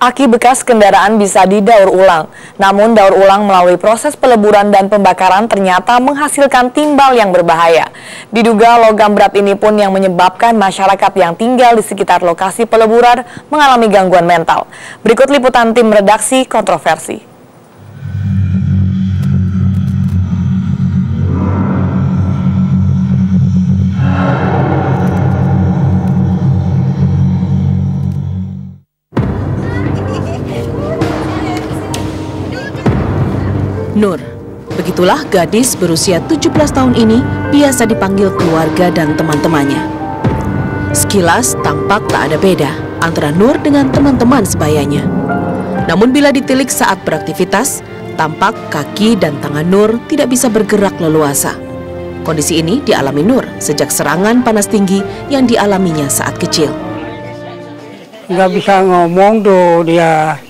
Aki bekas kendaraan bisa didaur ulang. Namun daur ulang melalui proses peleburan dan pembakaran ternyata menghasilkan timbal yang berbahaya. Diduga logam berat ini pun yang menyebabkan masyarakat yang tinggal di sekitar lokasi peleburan mengalami gangguan mental. Berikut liputan tim redaksi Kontroversi. Nur, begitulah gadis berusia 17 tahun ini biasa dipanggil keluarga dan teman-temannya. Sekilas tampak tak ada beda antara Nur dengan teman-teman sebayanya. Namun bila ditilik saat beraktivitas, tampak kaki dan tangan Nur tidak bisa bergerak leluasa. Kondisi ini dialami Nur sejak serangan panas tinggi yang dialaminya saat kecil. Nggak bisa ngomong tuh dia.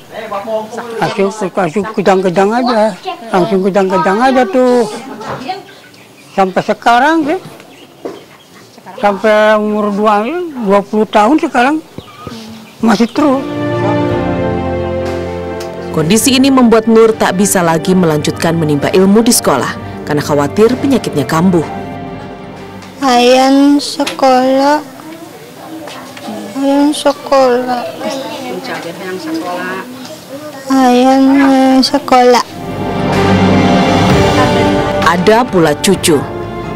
Langsung kejang-kejang aja, tuh. Sampai sekarang sih, sampai umur 20 tahun sekarang masih terus. Kondisi ini membuat Nur tak bisa lagi melanjutkan menimba ilmu di sekolah karena khawatir penyakitnya kambuh. Ayam sekolah. Ada pula cucu.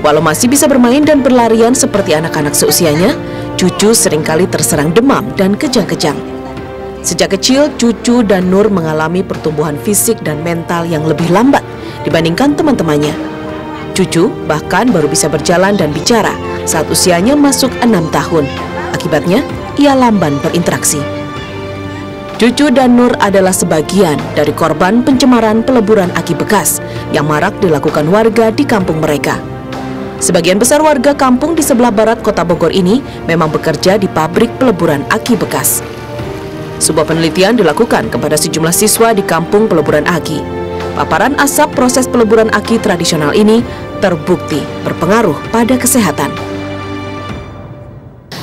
Walau masih bisa bermain dan berlarian seperti anak-anak seusianya, cucu seringkali terserang demam dan kejang-kejang. Sejak kecil, cucu dan Nur mengalami pertumbuhan fisik dan mental yang lebih lambat dibandingkan teman-temannya. Cucu bahkan baru bisa berjalan dan bicara saat usianya masuk 6 tahun. Akibatnya, ia lamban berinteraksi. Cucu dan Nur adalah sebagian dari korban pencemaran peleburan aki bekas yang marak dilakukan warga di kampung mereka. Sebagian besar warga kampung di sebelah barat kota Bogor ini memang bekerja di pabrik peleburan aki bekas. Sebuah penelitian dilakukan kepada sejumlah siswa di kampung peleburan aki. Paparan asap proses peleburan aki tradisional ini terbukti berpengaruh pada kesehatan.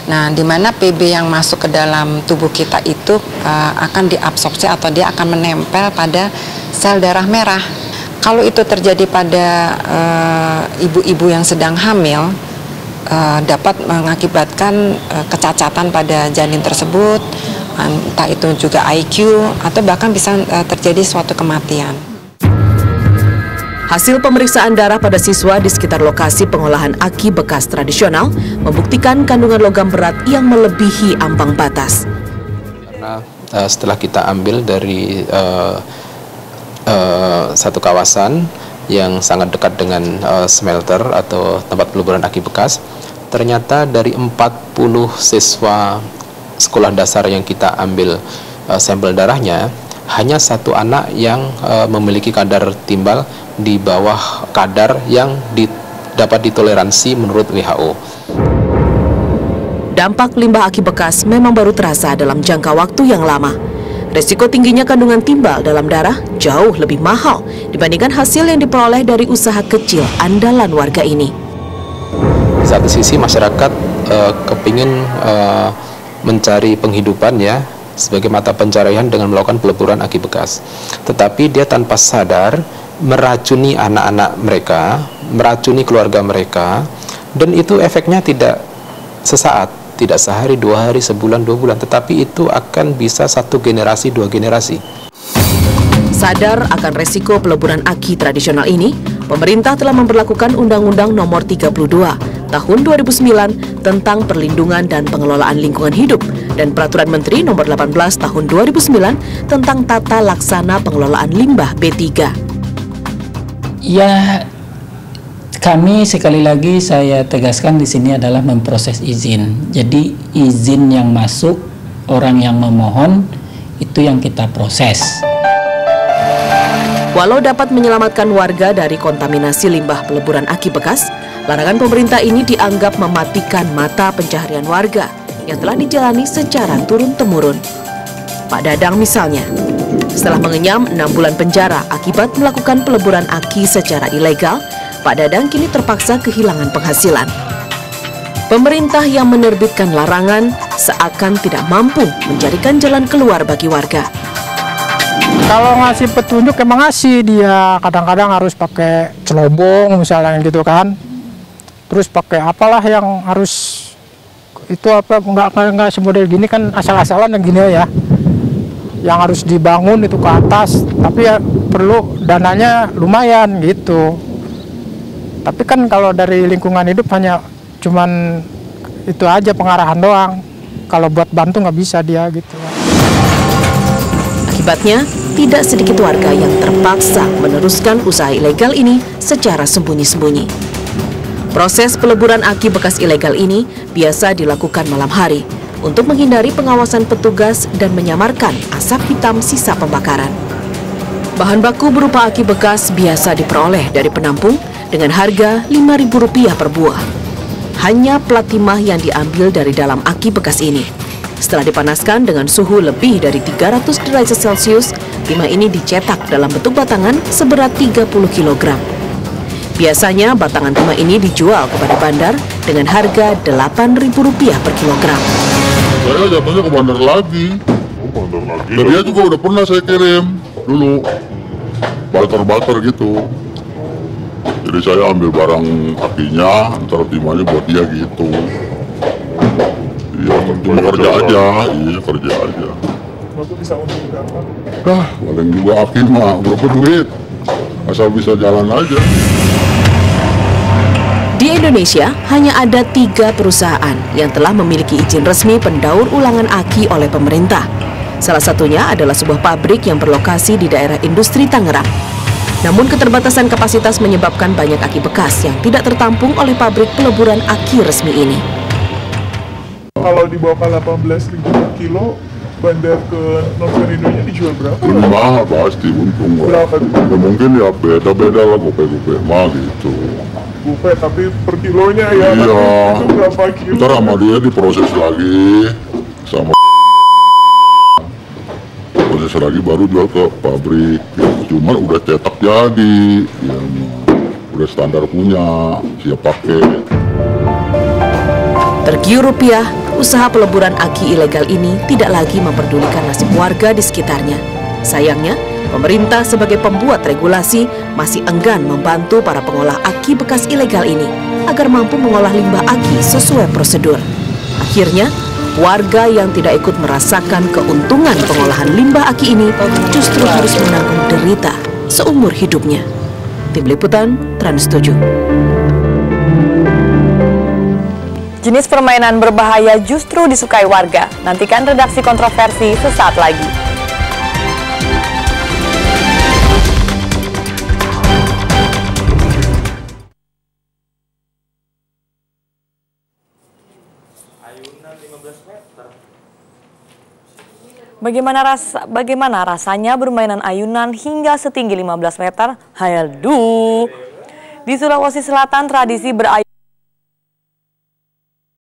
Nah, di mana PB yang masuk ke dalam tubuh kita itu akan diabsorpsi atau dia akan menempel pada sel darah merah. Kalau itu terjadi pada ibu-ibu yang sedang hamil, dapat mengakibatkan kecacatan pada janin tersebut, entah itu juga IQ, atau bahkan bisa terjadi suatu kematian. Hasil pemeriksaan darah pada siswa di sekitar lokasi pengolahan aki bekas tradisional membuktikan kandungan logam berat yang melebihi ambang batas. Karena setelah kita ambil dari satu kawasan yang sangat dekat dengan smelter atau tempat peleburan aki bekas, ternyata dari 40 siswa sekolah dasar yang kita ambil sampel darahnya, hanya satu anak yang memiliki kadar timbal di bawah kadar yang dapat ditoleransi menurut WHO. Dampak limbah aki bekas memang baru terasa dalam jangka waktu yang lama. Resiko tingginya kandungan timbal dalam darah jauh lebih mahal dibandingkan hasil yang diperoleh dari usaha kecil andalan warga ini. Di satu sisi masyarakat kepingin mencari penghidupan ya, sebagai mata pencarian dengan melakukan peleburan aki bekas. Tetapi dia tanpa sadar meracuni anak-anak mereka, meracuni keluarga mereka, dan itu efeknya tidak sesaat, tidak sehari, 2 hari, sebulan, 2 bulan, tetapi itu akan bisa 1 generasi, 2 generasi. Sadar akan resiko peleburan aki tradisional ini, pemerintah telah memberlakukan Undang-Undang Nomor 32 Tahun 2009 tentang Perlindungan dan Pengelolaan Lingkungan Hidup dan Peraturan Menteri Nomor 18 Tahun 2009 tentang Tata Laksana Pengelolaan Limbah B3. Ya, kami sekali lagi saya tegaskan di sini adalah memproses izin. Jadi izin yang masuk, orang yang memohon, itu yang kita proses. Walau dapat menyelamatkan warga dari kontaminasi limbah peleburan aki bekas, larangan pemerintah ini dianggap mematikan mata pencaharian warga yang telah dijalani secara turun-temurun. Pak Dadang misalnya, setelah mengenyam 6 bulan penjara akibat melakukan peleburan aki secara ilegal, Pak Dadang kini terpaksa kehilangan penghasilan. Pemerintah yang menerbitkan larangan seakan tidak mampu mencarikan jalan keluar bagi warga. Kalau ngasih petunjuk emang ngasih, dia kadang-kadang harus pakai celobong misalnya gitu kan. Terus pakai apalah yang harus itu apa, nggak semodel gini kan, asal-asalan yang gini ya. Yang harus dibangun itu ke atas, tapi ya perlu dananya lumayan gitu. Tapi kan kalau dari lingkungan hidup hanya cuman itu aja, pengarahan doang. Kalau buat bantu nggak bisa dia gitu. Akibatnya, tidak sedikit warga yang terpaksa meneruskan usaha ilegal ini secara sembunyi-sembunyi. Proses peleburan aki bekas ilegal ini biasa dilakukan malam hari untuk menghindari pengawasan petugas dan menyamarkan asap hitam sisa pembakaran. Bahan baku berupa aki bekas biasa diperoleh dari penampung dengan harga Rp5.000 per buah. Hanya plat timah yang diambil dari dalam aki bekas ini. Setelah dipanaskan dengan suhu lebih dari 300 derajat Celcius, timah ini dicetak dalam bentuk batangan seberat 30 kg. Biasanya batangan timah ini dijual kepada bandar dengan harga Rp8.000 per kilogram. Saya jatuhnya ke bandar lagi. Dan dia juga udah pernah saya kirim dulu, barter gitu. Jadi saya ambil barang akinya, antara timahnya buat dia gitu. Iya, cuma kerja aja, kerja aja. Bapak bisa untung berapa? Paling juga aki mah, berapa duit? Asal bisa jalan aja. Di Indonesia, hanya ada 3 perusahaan yang telah memiliki izin resmi pendaur ulangan aki oleh pemerintah. Salah satunya adalah sebuah pabrik yang berlokasi di daerah industri Tangerang. Namun keterbatasan kapasitas menyebabkan banyak aki bekas yang tidak tertampung oleh pabrik peleburan aki resmi ini. Kalau di bawah 18.000 per kilo, bandar ke non-Indonesia dijual berapa? Lebih mahal pasti, untung. Berapa? Ya mungkin ya beda-beda lah, gope-gope mah gitu. Gope, tapi per kilonya ya, Iya. itu berapa kilo? Ntar sama dia diproses lagi, sama proses lagi baru jual ke pabrik. Cuman udah cetak jadi, yang udah standar punya, siap pakai. Tergiur rupiah, usaha peleburan aki ilegal ini tidak lagi memperdulikan nasib warga di sekitarnya. Sayangnya, pemerintah sebagai pembuat regulasi masih enggan membantu para pengolah aki bekas ilegal ini agar mampu mengolah limbah aki sesuai prosedur. Akhirnya, warga yang tidak ikut merasakan keuntungan pengolahan limbah aki ini justru harus menanggung derita seumur hidupnya. Tim Liputan, Trans 7. Jenis permainan berbahaya justru disukai warga. Nantikan redaksi kontroversi sesaat lagi. Bagaimana rasanya bermainan ayunan hingga setinggi 15 meter? Hayaduh. Di Sulawesi Selatan, tradisi berayun